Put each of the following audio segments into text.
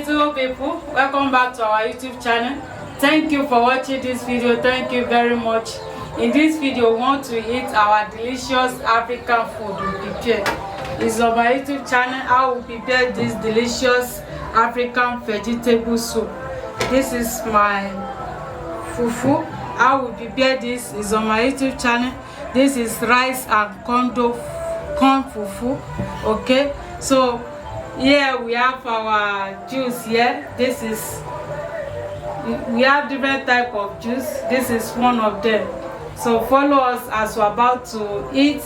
beautiful people, welcome back to our YouTube channel. Thank you for watching this video. Thank you very much. In this video, we want to eat our delicious African food we prepare. It's on my YouTube channel how we prepare this delicious African vegetable soup. This is my fufu. How we prepare this is on my YouTube channel. This is rice and corn fufu. Okay, so here we have our juice here. This is, we have different type of juice. This is one of them. So follow us as we're about to eat.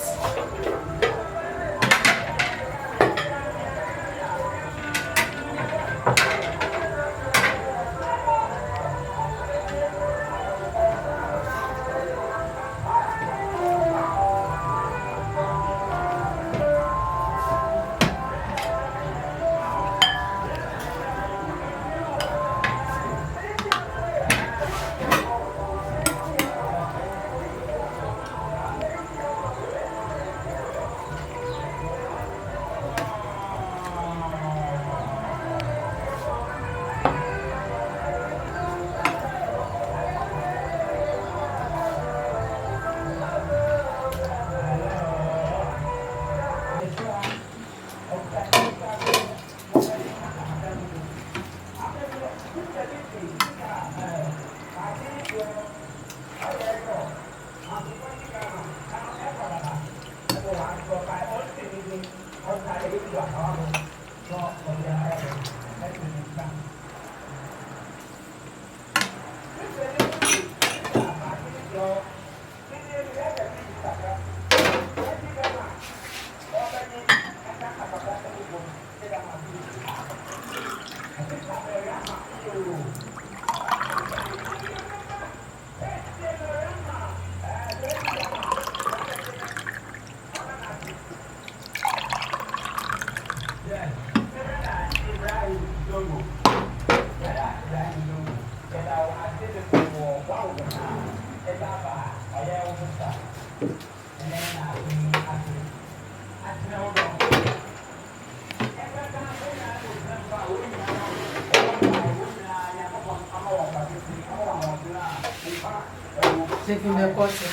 Taking the bottle.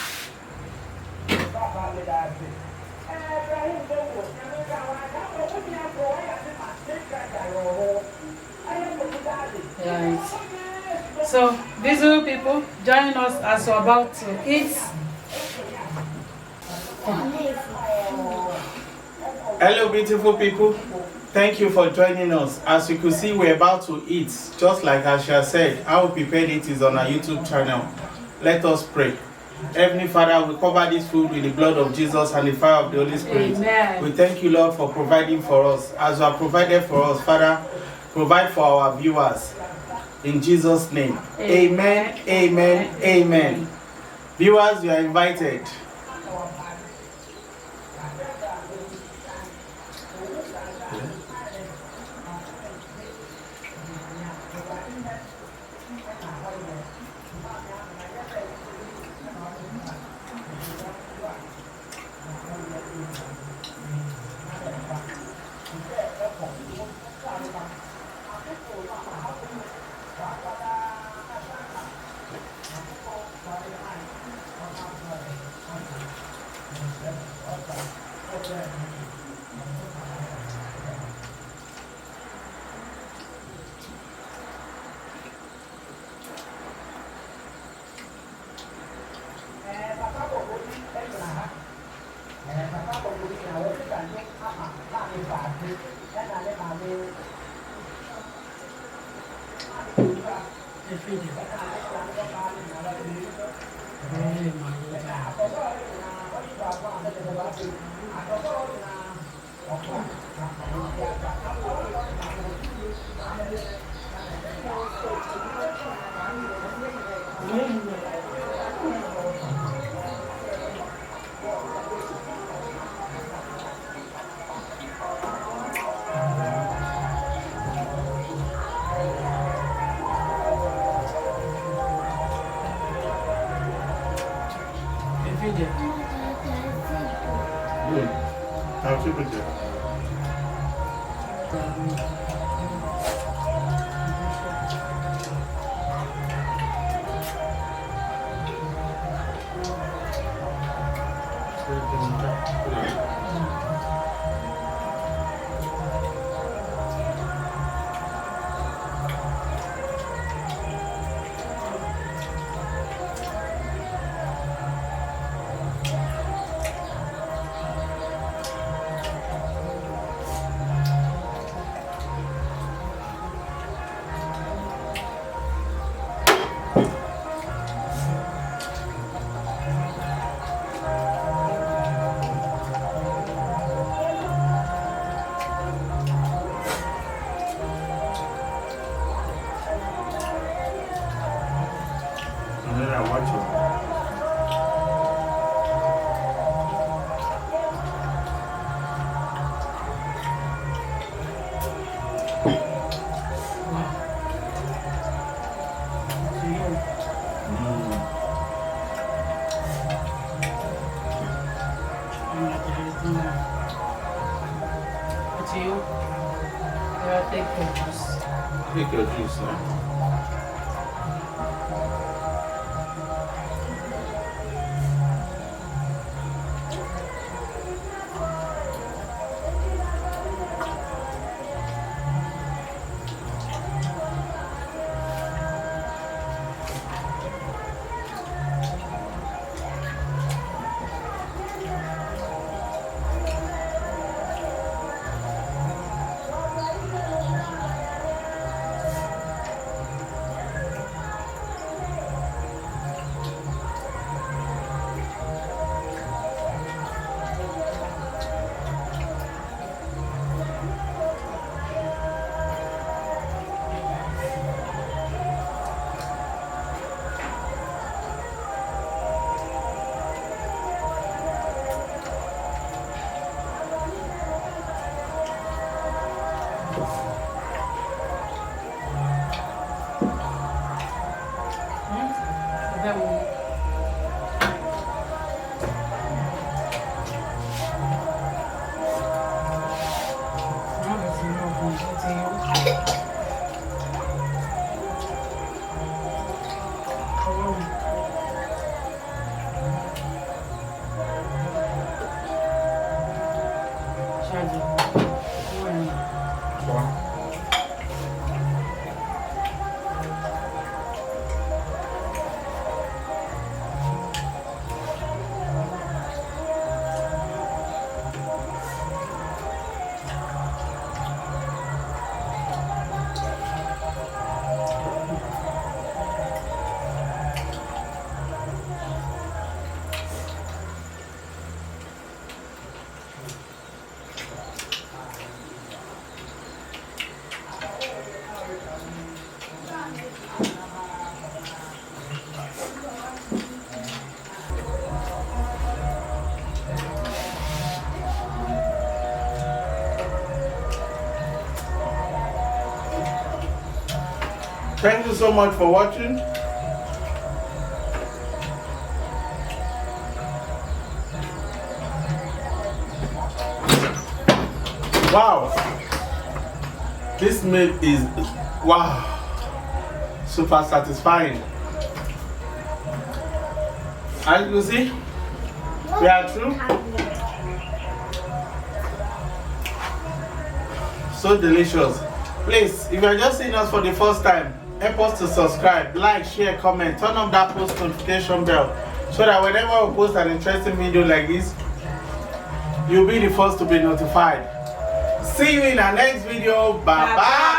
Right. So, beautiful people, join us as we're about to eat. Hello, beautiful people. Thank you for joining us. As you can see, we're about to eat. Just like Asha said, how we prepared it is on our YouTube channel. Let us pray. Heavenly Father, we cover this food with the blood of Jesus and the fire of the Holy Spirit. Amen. We thank you, Lord, for providing for us. As you have provided for us, Father, provide for our viewers. In Jesus' name. Amen. Amen. Amen. Viewers, you are invited. I'll keep it there. to you. Yeah, take your juice. Take your juice now. Thank you so much for watching. Wow, this meal is super satisfying. As you see, we are through. So delicious. Please, if you are just seeing us for the first time, help us to subscribe, like, share, comment, turn on that post notification bell so that whenever we post an interesting video like this, you'll be the first to be notified. See you in our next video. Bye bye.